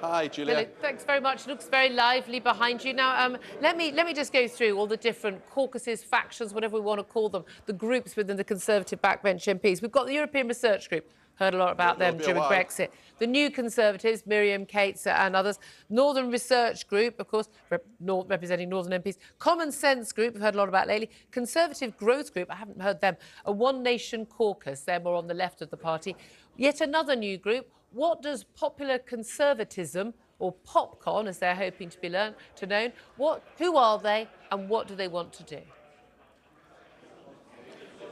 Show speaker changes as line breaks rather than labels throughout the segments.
Hi, Julia.
Billy, thanks very much. It looks very lively behind you. Now, let me just go through all the different caucuses, factions, whatever we want to call them, the groups within the Conservative backbench MPs. We've got the European Research Group. Heard a lot about them during Brexit. The New Conservatives, Miriam Cates and others. Northern Research Group, of course, representing Northern MPs. Common Sense Group, we've heard a lot about lately. Conservative Growth Group, I haven't heard them. A One Nation Caucus, they're more on the left of the party. Yet another new group. What does Popular Conservatism, or PopCon, as they're hoping to be known, who are they and what do they want to do?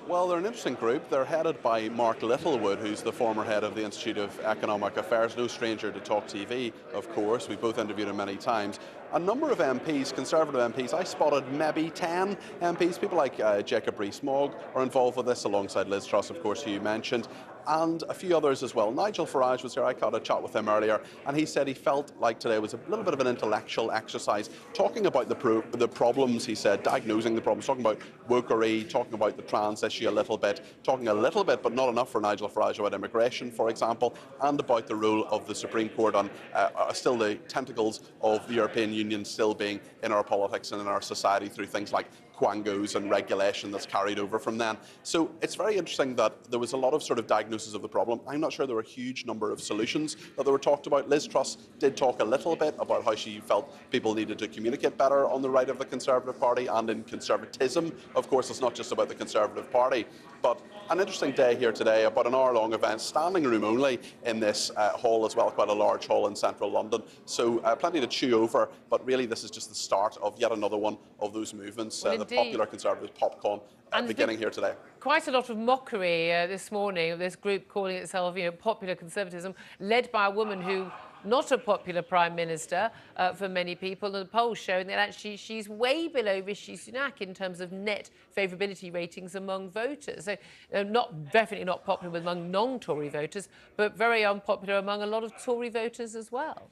Well, they're an interesting group. They're headed by Mark Littlewood, who's the former head of the Institute of Economic Affairs, no stranger to TalkTV, of course. We've both interviewed him many times. A number of MPs, Conservative MPs, I spotted maybe 10 MPs. People like Jacob Rees-Mogg are involved with this, alongside Liz Truss, of course, who you mentioned, and a few others as well. Nigel Farage was here. I caught a chat with him earlier, and he said he felt like today was a little bit of an intellectual exercise, talking about the problems, he said, diagnosing the problems, talking about wokery, talking about the trans issue a little bit, talking a little bit, but not enough for Nigel Farage, about immigration, for example, and about the role of the Supreme Court on still the tentacles of the European Union still being in our politics and in our society through things like quangos and regulation that's carried over from then. So it's very interesting that there was a lot of sort of diagnosis of the problem. I'm not sure there were a huge number of solutions that they were talked about. Liz Truss did talk a little bit about how she felt people needed to communicate better on the right of the Conservative Party and in conservatism. Of course, it's not just about the Conservative Party, but an interesting day here today, about an hour-long event, standing room only in this hall as well, quite a large hall in central London. So plenty to chew over, but really this is just the start of yet another one of those movements, the Popular Conservative PopCon, beginning here today.
Quite a lot of mockery this morning of this group calling itself, Popular Conservatism, led by a woman who, not a popular Prime Minister for many people, and the polls showing that actually she's way below Rishi Sunak in terms of net favourability ratings among voters. So definitely not popular among non-Tory voters, but very unpopular among a lot of Tory voters as well.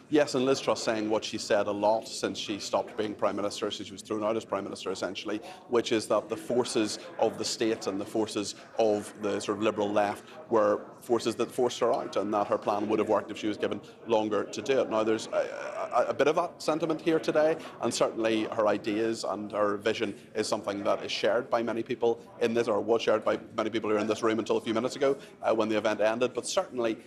Yes, and Liz Truss saying what she said a lot since she stopped being Prime Minister, since she was thrown out as Prime Minister essentially, which is that the forces of the state and the forces of the sort of liberal left were forces that forced her out, and that her plan would have worked if she was given longer to do it. Now, there's a bit of that sentiment here today, and certainly her ideas and her vision is something that is shared by many people in this, or was shared by many people who were in this room until a few minutes ago when the event ended. But certainly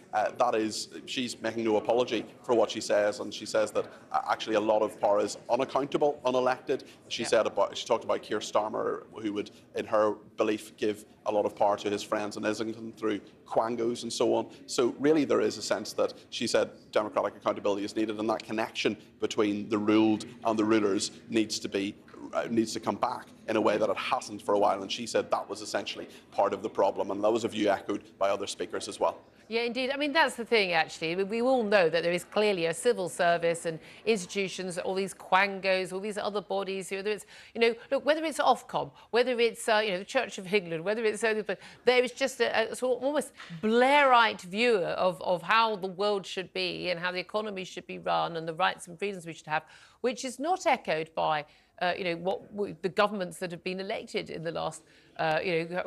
she's making no apology for what she says, and she says that actually a lot of power is unaccountable, unelected. She talked about Keir Starmer, who would, in her belief, give a lot of power to his friends in Islington through quangos and so on. So really there is a sense that she said democratic accountability is needed, and that connection between the ruled and the rulers needs to come back in a way that it hasn't for a while. And she said that was essentially part of the problem, and that was a view echoed by other speakers as well.
Yeah, indeed. I mean, that's the thing, actually. We all know that there is clearly a civil service and institutions, all these quangos, all these other bodies, whether it's, look, whether it's Ofcom, whether it's, the Church of England, whether it's, but there is just a sort of almost Blairite view of how the world should be and how the economy should be run and the rights and freedoms we should have, which is not echoed by the governments that have been elected in the last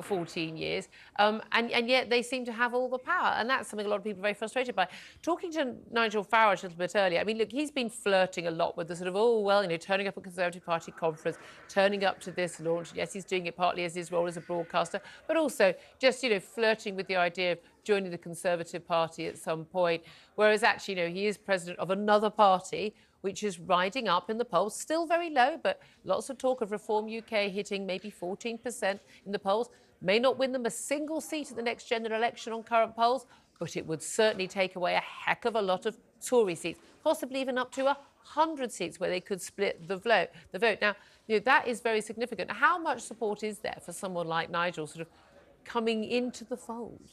14 years, and yet they seem to have all the power, and that's something a lot of people are very frustrated by. Talking to Nigel Farage a little bit earlier, I mean, look, he's been flirting a lot with the sort of, turning up at a Conservative Party conference, turning up to this launch. Yes, he's doing it partly as his role as a broadcaster, but also just, flirting with the idea of joining the Conservative Party at some point, whereas actually, he is president of another party which is riding up in the polls, still very low, but lots of talk of Reform UK hitting maybe 14% in the polls. May not win them a single seat at the next general election on current polls, but it would certainly take away a heck of a lot of Tory seats, possibly even up to 100 seats where they could split the vote. Now, that is very significant. How much support is there for someone like Nigel sort of coming into the fold?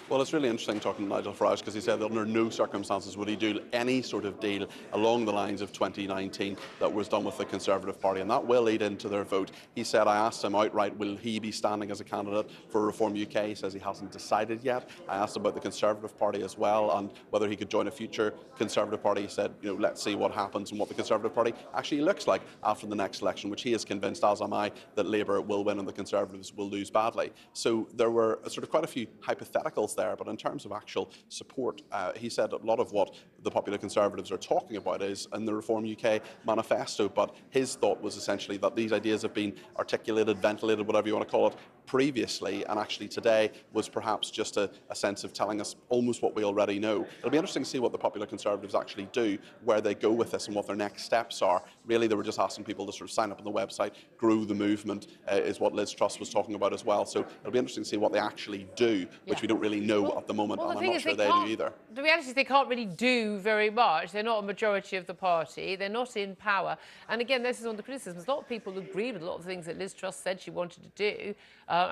Well, it's really interesting talking to Nigel Farage, because he said that under no circumstances would he do any sort of deal along the lines of 2019 that was done with the Conservative Party, and that will lead into their vote. He said, I asked him outright, will he be standing as a candidate for Reform UK? He says he hasn't decided yet. I asked him about the Conservative Party as well and whether he could join a future Conservative Party. He said, let's see what happens and what the Conservative Party actually looks like after the next election, which he is convinced, as am I, that Labour will win and the Conservatives will lose badly. So there were sort of quite a few hypotheticals details there, but in terms of actual support, he said a lot of what the Popular Conservatives are talking about is in the Reform UK manifesto, but his thought was essentially that these ideas have been articulated, ventilated, whatever you want to call it, previously, and actually today was perhaps just a sense of telling us almost what we already know. It'll be interesting to see what the Popular Conservatives actually do, where they go with this and what their next steps are. Really, they were just asking people to sort of sign up on the website, grow the movement, is what Liz Truss was talking about as well. So it'll be interesting to see what they actually do, which we don't really know at the moment, and I'm not sure they do either.
The reality is they can't really do very much. They're not a majority of the party. They're not in power. And again, this is one of the criticisms. A lot of people agreed with a lot of things that Liz Truss said she wanted to do,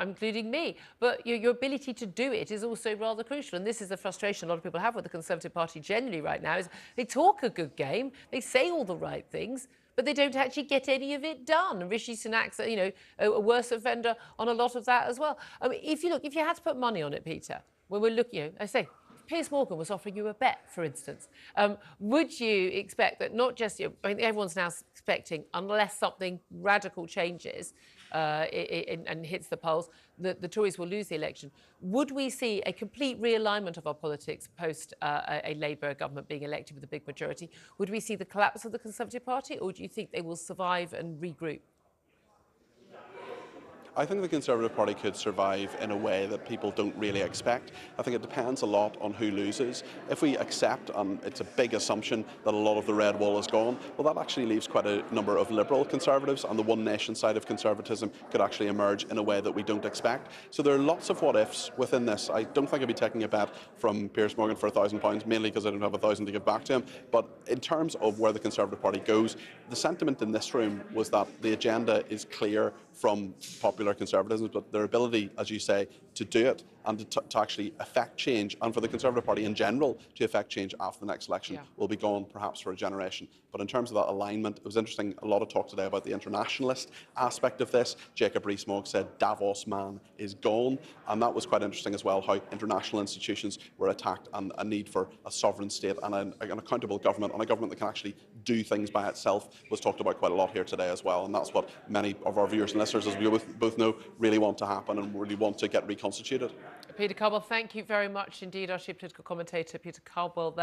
including me. But your ability to do it is also rather crucial. And this is the frustration a lot of people have with the Conservative Party generally right now, is they talk a good game, they say all the right things, but they don't actually get any of it done. And Rishi Sunak's, a worse offender on a lot of that as well. I mean, if you had to put money on it, Peter, when we're looking, I say, Piers Morgan was offering you a bet, for instance. Would you expect that not just, everyone's now expecting, unless something radical changes and hits the polls, that the Tories will lose the election. Would we see a complete realignment of our politics post a Labour government being elected with a big majority? Would we see the collapse of the Conservative Party, or do you think they will survive and regroup?
I think the Conservative Party could survive in a way that people don't really expect. I think it depends a lot on who loses. If we accept, and it's a big assumption, that a lot of the red wall is gone, well, that actually leaves quite a number of Liberal Conservatives, and the one nation side of conservatism could actually emerge in a way that we don't expect. So there are lots of what-ifs within this. I don't think I'd be taking a bet from Piers Morgan for £1,000, mainly because I don't have £1,000 to give back to him. But in terms of where the Conservative Party goes, the sentiment in this room was that the agenda is clear from Popular Conservatism, but their ability, as you say, to do it and to actually affect change, and for the Conservative Party in general to affect change after the next election, will be gone perhaps for a generation. But in terms of that alignment, it was interesting, a lot of talk today about the internationalist aspect of this. Jacob Rees-Mogg said Davos man is gone, and that was quite interesting as well, how international institutions were attacked, and a need for a sovereign state and an accountable government, and a government that can actually do things by itself was talked about quite a lot here today as well. And that's what many of our viewers and listeners, as we both know, really want to happen and really want to get reconstituted.
Peter Cardwell, thank you very much indeed. Our chief political commentator, Peter Cardwell, there.